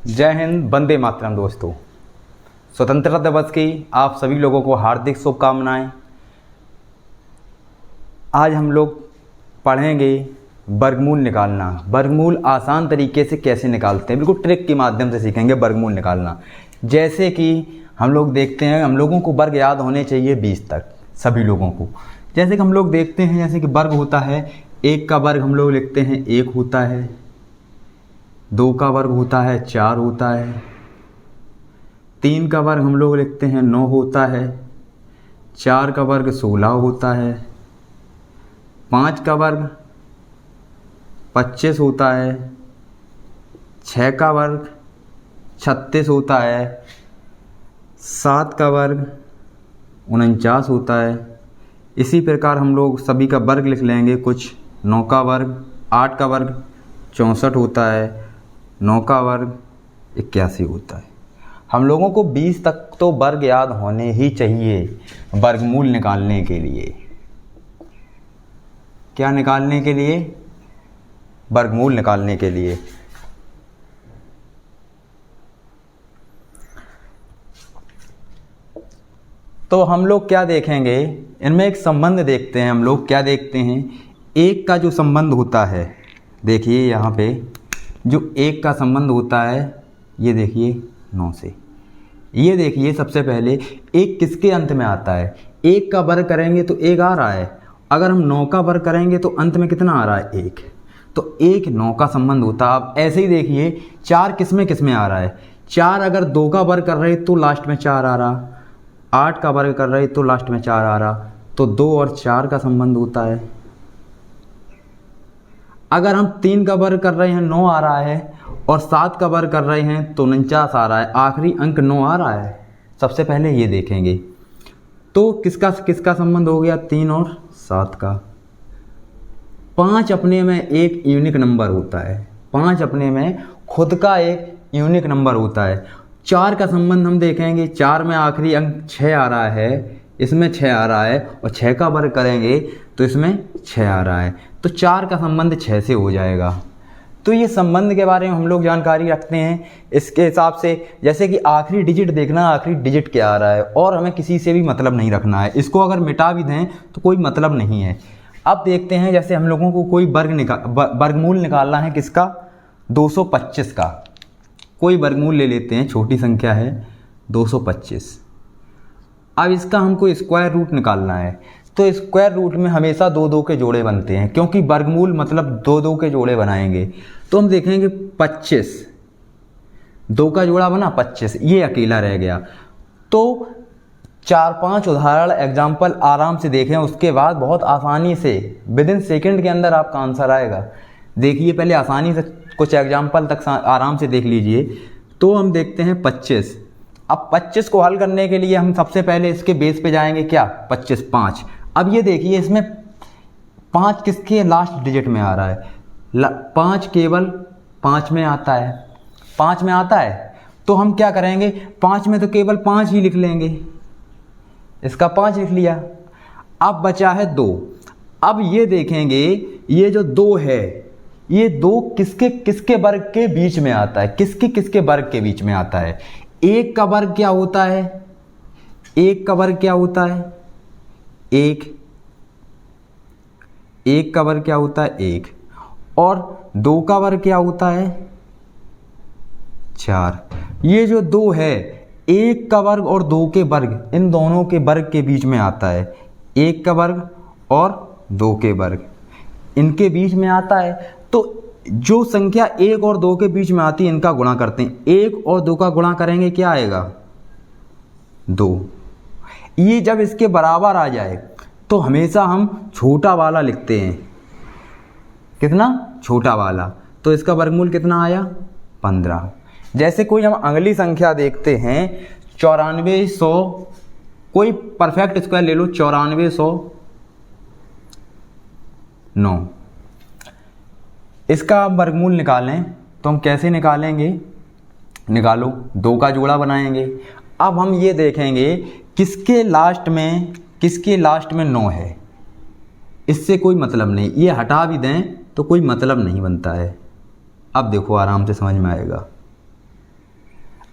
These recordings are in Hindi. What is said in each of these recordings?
जय हिंद, वंदे मातरम। दोस्तों, स्वतंत्रता दिवस की आप सभी लोगों को हार्दिक शुभकामनाएं। आज हम लोग पढ़ेंगे वर्गमूल निकालना। वर्गमूल आसान तरीके से कैसे निकालते हैं, बिल्कुल ट्रिक के माध्यम से सीखेंगे वर्गमूल निकालना। जैसे कि हम लोग देखते हैं, हम लोगों को वर्ग याद होने चाहिए 20 तक, सभी लोगों को। जैसे कि हम लोग देखते हैं, जैसे कि वर्ग होता है, 1 का वर्ग हम लोग लिखते हैं 1 होता है, 2 का वर्ग होता है 4 होता है, 3 का वर्ग हम लोग लिखते हैं 9 होता है, 4 का वर्ग 16 होता है, 5 का वर्ग 25 होता है, 6 का वर्ग 36 होता है, 7 का वर्ग 49 होता है। इसी प्रकार हम लोग सभी का वर्ग लिख लेंगे कुछ। 9 का वर्ग, 8 का वर्ग 64 होता है, 9 का वर्ग 81 होता है। हम लोगों को 20 तक तो वर्ग याद होने ही चाहिए वर्गमूल निकालने के लिए। क्या निकालने के लिए? वर्गमूल निकालने के लिए। तो हम लोग क्या देखेंगे, इनमें एक संबंध देखते हैं। हम लोग क्या देखते हैं, 1 का जो संबंध होता है, देखिए यहाँ पे जो 1 का संबंध होता है, ये देखिए 9 से। ये देखिए सबसे पहले 1 किसके अंत में आता है? 1 का वर्ग करेंगे तो 1 आ रहा है। अगर हम 9 का वर्ग करेंगे तो अंत में कितना आ रहा है? 1। तो 1 9 का संबंध होता है। अब ऐसे ही देखिए 4 किस में आ रहा है? 4 अगर 2 का वर्ग कर रहे तो लास्ट में 4 आ रहा, 8 का वर्ग कर रहे तो लास्ट में 4 आ रहा। तो 2 और 4 का संबंध होता है। अगर हम 3 का वर्ग कर रहे हैं 9 आ रहा है, और 7 का वर्ग कर रहे हैं तो 49 आ रहा है। आखिरी अंक 9 आ रहा है। सबसे पहले ये देखेंगे तो किसका किसका संबंध हो गया? 3 और 7 का। 5 अपने में एक यूनिक नंबर होता है। 5 अपने में खुद का एक यूनिक नंबर होता है। 4 का संबंध हम देखेंगे, 4 में आखिरी अंक 6 आ रहा है, इसमें 6 आ रहा है, और 6 का वर्ग करेंगे तो इसमें 6 आ रहा है। तो 4 का संबंध 6 से हो जाएगा। तो ये संबंध के बारे में हम लोग जानकारी रखते हैं। इसके हिसाब से जैसे कि आखिरी डिजिट देखना, आखिरी डिजिट क्या आ रहा है, और हमें किसी से भी मतलब नहीं रखना है। इसको अगर मिटा भी दें तो कोई मतलब नहीं है। अब देखते हैं, जैसे हम लोगों को कोई वर्गमूल निकालना है किसका? 225 का। कोई वर्गमूल ले लेते हैं, छोटी संख्या है 225। अब इसका हमको स्क्वायर रूट निकालना है। तो स्क्वायर रूट में हमेशा 2 के जोड़े बनते हैं, क्योंकि वर्गमूल मतलब 2 के जोड़े बनाएंगे। तो हम देखेंगे 25, 2 का जोड़ा बना 25, ये अकेला रह गया। तो 4-5 उदाहरण एग्जाम्पल आराम से देखें, उसके बाद बहुत आसानी से विदिन सेकंड के अंदर आपका आंसर आएगा। देखिए पहले आसानी से कुछ एग्जाम्पल तक आराम से देख लीजिए। तो हम देखते हैं 25। अब 25 को हल करने के लिए हम सबसे पहले इसके बेस पे जाएंगे। क्या? 25 5। अब ये देखिए इसमें 5 किसके लास्ट डिजिट में आ रहा है? 5 केवल 5 में आता है। 5 में आता है तो हम क्या करेंगे, 5 में तो केवल 5 ही लिख लेंगे। इसका 5 लिख लिया। अब बचा है 2। अब ये देखेंगे, ये जो 2 है, ये 2 किसके किसके वर्ग के बीच में आता है? किसके किसके वर्ग के बीच में आता है? 1 का वर्ग क्या होता है? 1 का वर्ग क्या होता है? 1। 1 का वर्ग क्या होता है? 1। और 2 का वर्ग क्या होता है? 4। ये जो 2 है, 1 का वर्ग और 2 के वर्ग, इन दोनों के वर्ग के बीच में आता है। 1 का वर्ग और 2 के वर्ग, इनके बीच में आता है। तो जो संख्या 1 और 2 के बीच में आती है, इनका गुणा करते हैं। 1 और 2 का गुणा करेंगे, क्या आएगा? 2। ये जब इसके बराबर आ जाए तो हमेशा हम छोटा वाला लिखते हैं। कितना? छोटा वाला। तो इसका वर्गमूल कितना आया? 15। जैसे कोई हम अगली संख्या देखते हैं, 9400। कोई परफेक्ट स्क्वायर ले लो, 9409। इसका वर्गमूल निकालें तो हम कैसे निकालेंगे? निकालो, 2 का जोड़ा बनाएंगे। अब हम ये देखेंगे किसके लास्ट में 9 है। इससे कोई मतलब नहीं, ये हटा भी दें तो कोई मतलब नहीं बनता है। अब देखो आराम से समझ में आएगा।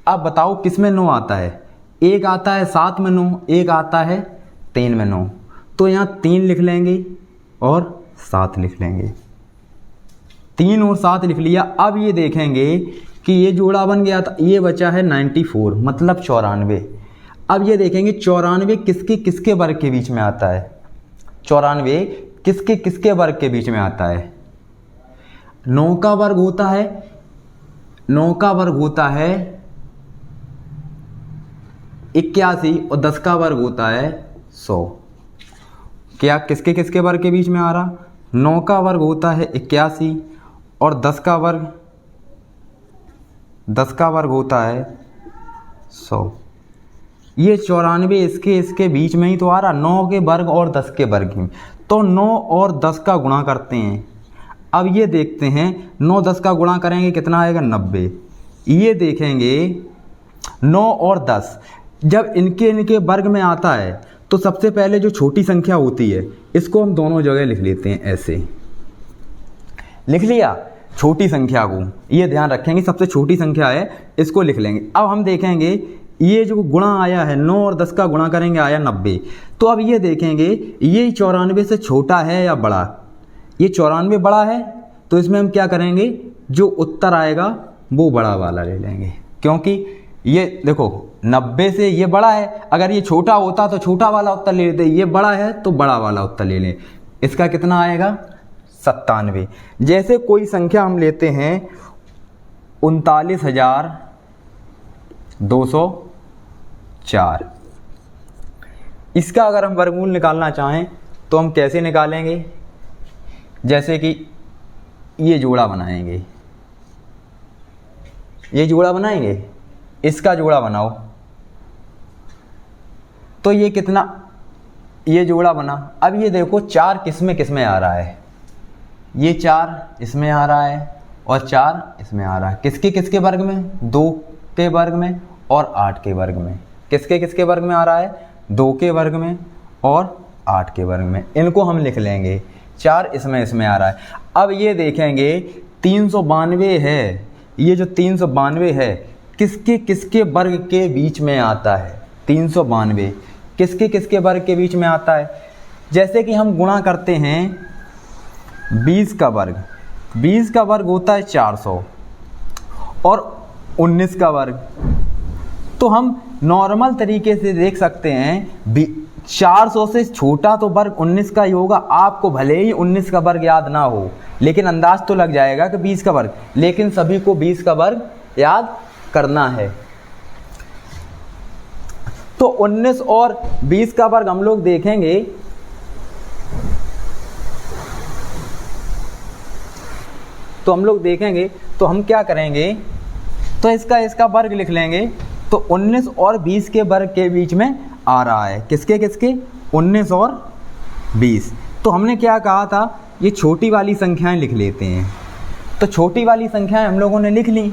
अब बताओ किस में 9 आता है? एक आता है 7 में 9, एक आता है 3 में 9। तो यहाँ 3 लिख लेंगे और 7 लिख लेंगे। 3 और 7 लिख लिया। अब ये देखेंगे कि ये जोड़ा बन गया था, ये बचा है 94 मतलब 94। अब ये देखेंगे 94 किसके किसके वर्ग के बीच में आता है? 94 किसके किसके वर्ग के बीच में आता है? 9 का वर्ग होता है, 9 का वर्ग होता है 81 और 10 का वर्ग होता है 100। क्या किसके किसके वर्ग के बीच में आ रहा? 9 का वर्ग होता है 81 और 10 का वर्ग होता है 100। ये 94 इसके बीच में ही तो आ रहा, 9 के वर्ग और 10 के वर्ग में। तो 9 और 10 का गुणा करते हैं। अब ये देखते हैं 9 10 का गुणा करेंगे कितना आएगा? 90। ये देखेंगे 9 और 10 जब इनके वर्ग में आता है तो सबसे पहले जो छोटी संख्या होती है इसको हम दोनों जगह लिख लेते हैं। ऐसे लिख लिया छोटी संख्या को, ये ध्यान रखेंगे सबसे छोटी संख्या है, इसको लिख लेंगे। अब हम देखेंगे ये जो गुणा आया है 9 और 10 का गुणा करेंगे आया 90। तो अब ये देखेंगे ये 94 से छोटा है या बड़ा? ये 94 बड़ा है तो इसमें हम क्या करेंगे, जो उत्तर आएगा वो बड़ा वाला ले लेंगे, क्योंकि ये देखो 90 से ये बड़ा है। अगर ये छोटा होता तो छोटा वाला उत्तर ले लेते, ये बड़ा है तो बड़ा वाला उत्तर ले लें। इसका कितना आएगा? 97। जैसे कोई संख्या हम लेते हैं 39,204, इसका अगर हम वर्गमूल निकालना चाहें तो हम कैसे निकालेंगे? जैसे कि ये जोड़ा बनाएंगे, ये जोड़ा बनाएंगे, इसका जोड़ा बनाओ तो ये कितना, ये जोड़ा बना। अब ये देखो 4 किस में आ रहा है? ये 4 इसमें आ रहा है और 4 इसमें आ रहा है। किसके किसके वर्ग में? 2 के वर्ग में और 8 के वर्ग में। किसके किसके वर्ग में आ रहा है? 2 के वर्ग में और 8 के वर्ग में। इनको हम लिख लेंगे, 4 इसमें आ रहा है। अब ये देखेंगे 392 है, ये जो 392 है किसके किसके वर्ग के बीच में आता है? 392 किसके किसके वर्ग के बीच में आता है? जैसे कि हम गुणा करते हैं 20 का वर्ग, 20 का वर्ग होता है 400 और 19 का वर्ग। तो हम नॉर्मल तरीके से देख सकते हैं 400 से छोटा तो वर्ग 19 का ही होगा। आपको भले ही 19 का वर्ग याद ना हो, लेकिन अंदाज तो लग जाएगा कि 20 का वर्ग, लेकिन सभी को 20 का वर्ग याद करना है। तो 19 और 20 का वर्ग हम लोग देखेंगे तो हम क्या करेंगे, तो इसका वर्ग लिख लेंगे। तो 19 और 20 के वर्ग के बीच में आ रहा है। किसके किसके? 19 और 20। तो हमने क्या कहा था, ये छोटी वाली संख्याएं लिख लेते हैं। तो छोटी वाली संख्याएं हम लोगों ने लिख ली,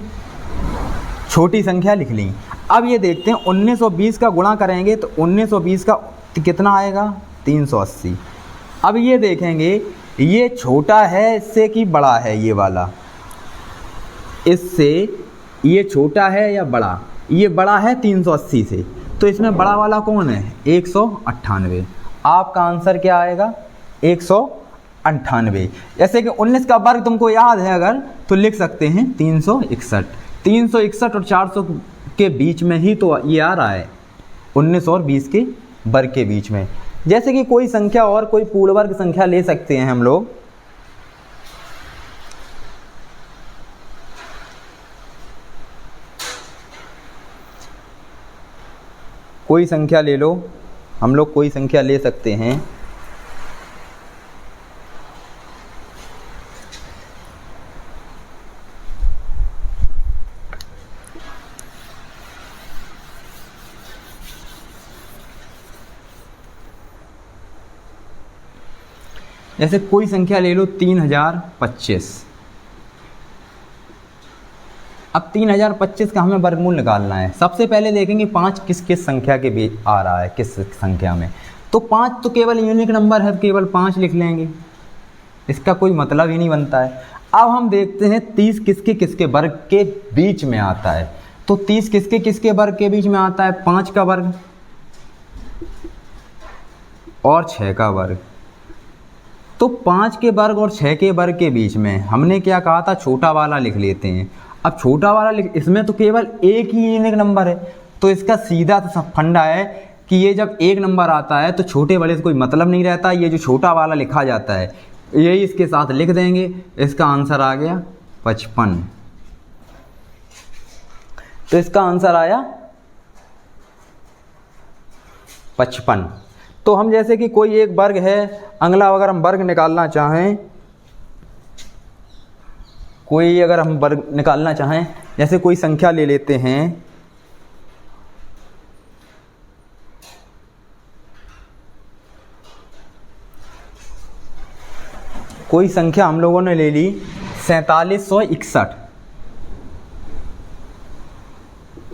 छोटी संख्या लिख ली। अब ये देखते हैं 19 और 20 का गुणा करेंगे तो 19 और 20 का कितना आएगा? 380। अब ये देखेंगे ये छोटा है इससे कि बड़ा है? ये वाला इससे ये छोटा है या बड़ा? ये बड़ा है 380 से, तो इसमें बड़ा वाला कौन है? 198। आपका आंसर क्या आएगा? 198। जैसे कि 19 का वर्ग तुमको याद है अगर, तो लिख सकते हैं 361। 361 और 400 के बीच में ही तो ये आ रहा है, 19 और 20 के वर्ग के बीच में। जैसे कि कोई संख्या और कोई पूर्ण वर्ग संख्या ले सकते हैं हम लोग। कोई संख्या ले लो, हम लोग कोई संख्या ले सकते हैं। जैसे कोई संख्या ले लो 3025। अब 3025 का हमें वर्गमूल निकालना है। सबसे पहले देखेंगे 5 किस किस संख्या के बीच आ रहा है, किस संख्या में। तो 5 तो केवल यूनिक नंबर है, केवल 5 लिख लेंगे, इसका कोई मतलब ही नहीं बनता है। अब हम देखते हैं 30 किसके किसके वर्ग के बीच में आता है। तो 30 किसके किसके वर्ग के बीच में आता है? 5 का वर्ग और 6 का वर्ग। तो 5 के वर्ग और 6 के वर्ग के बीच में हमने क्या कहा था? छोटा वाला लिख लेते हैं। अब छोटा वाला इसमें तो केवल एक ही यूनिक नंबर है, तो इसका सीधा सा फंडा है कि ये जब एक नंबर आता है तो छोटे वाले से कोई मतलब नहीं रहता, ये जो छोटा वाला लिखा जाता है यही इसके साथ लिख देंगे। इसका आंसर आ गया 55। तो इसका आंसर आया 55। तो हम जैसे कि कोई एक वर्ग है, अगला अगर हम वर्ग निकालना चाहें, कोई अगर हम वर्ग निकालना चाहें, जैसे कोई संख्या ले लेते हैं, कोई संख्या हम लोगों ने ले ली 4761।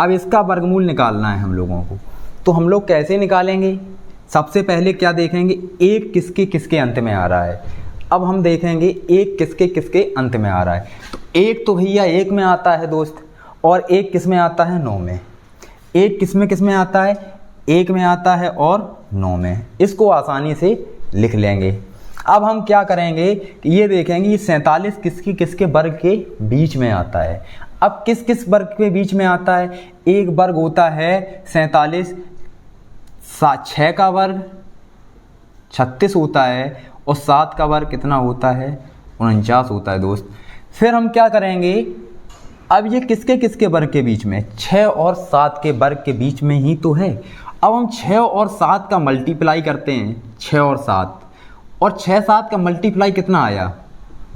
अब इसका वर्गमूल निकालना है हम लोगों को, तो हम लोग कैसे निकालेंगे? सबसे पहले क्या देखेंगे? एक किसके किसके अंत में आ रहा है। अब हम देखेंगे एक किसके किसके अंत में आ रहा है। तो एक तो भैया 1 में आता है दोस्त, और एक किस में आता है? 9 में। एक किस में आता है? 1 में आता है और 9 में। इसको आसानी से लिख लेंगे। अब हम क्या करेंगे कि ये देखेंगे ये 47 किसके किसके वर्ग के बीच में आता है। अब किस किस वर्ग के बीच में आता है? एक वर्ग होता है 47, 6 का वर्ग 36 होता है, और 7 का वर्ग कितना होता है? 49 होता है दोस्त। फिर हम क्या करेंगे? अब ये किसके किसके वर्ग के बीच में? 6 और 7 के वर्ग के बीच में ही तो है। अब हम 6 और 7 का मल्टीप्लाई करते हैं, 6 और 7, और 6 7 का मल्टीप्लाई कितना आया?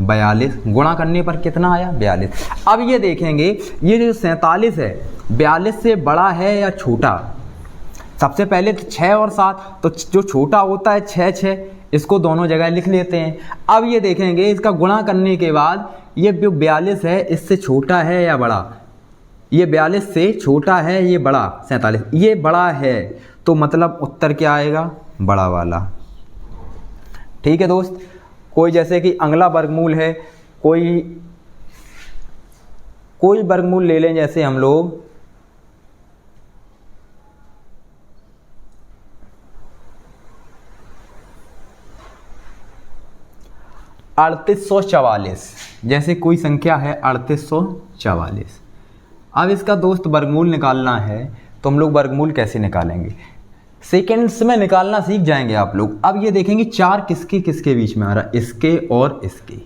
42। गुणा करने पर कितना आया? 42। अब ये देखेंगे ये जो 47 है 42 से बड़ा है या छोटा? सबसे पहले तो 6 और 7, तो जो छोटा होता है 6 6, इसको दोनों जगह लिख लेते हैं। अब ये देखेंगे इसका गुणा करने के बाद ये जो 42 है इससे छोटा है या बड़ा? ये 42 से छोटा है, ये बड़ा 47, ये बड़ा है, तो मतलब उत्तर क्या आएगा? बड़ा वाला। ठीक है दोस्त। कोई जैसे कि अगला वर्गमूल है, कोई वर्गमूल ले लें, जैसे हम लोग 3844, जैसे कोई संख्या है 3844। अब इसका दोस्त वर्गमूल निकालना है, तो हम लोग वर्गमूल कैसे निकालेंगे? सेकेंड्स में निकालना सीख जाएंगे आप लोग। अब ये देखेंगे 4 किसके किसके बीच में आ रहा है? इसके और इसके।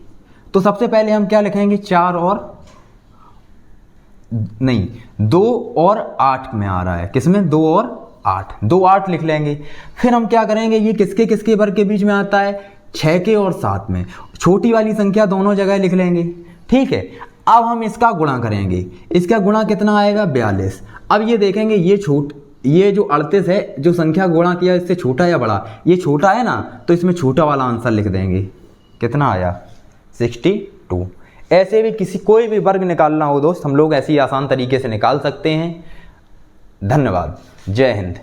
तो सबसे पहले हम क्या लिखेंगे? 4 और 2 और 8 में आ रहा है। किसमें? 2 और 8, 2 8 लिख लेंगे। फिर हम क्या करेंगे? ये किसके किसके वर्ग के बीच में आता है? 6 के और 7 में। छोटी वाली संख्या दोनों जगह लिख लेंगे। ठीक है। अब हम इसका गुणा करेंगे। इसका गुणा कितना आएगा? 42। अब ये देखेंगे ये जो 38 है, जो संख्या गुणा किया इससे छोटा या बड़ा? ये छोटा है ना, तो इसमें छोटा वाला आंसर लिख देंगे। कितना आया? 62। ऐसे भी कोई भी वर्ग निकालना हो दोस्त, हम लोग ऐसे ही आसान तरीके से निकाल सकते हैं। धन्यवाद। जय हिंद।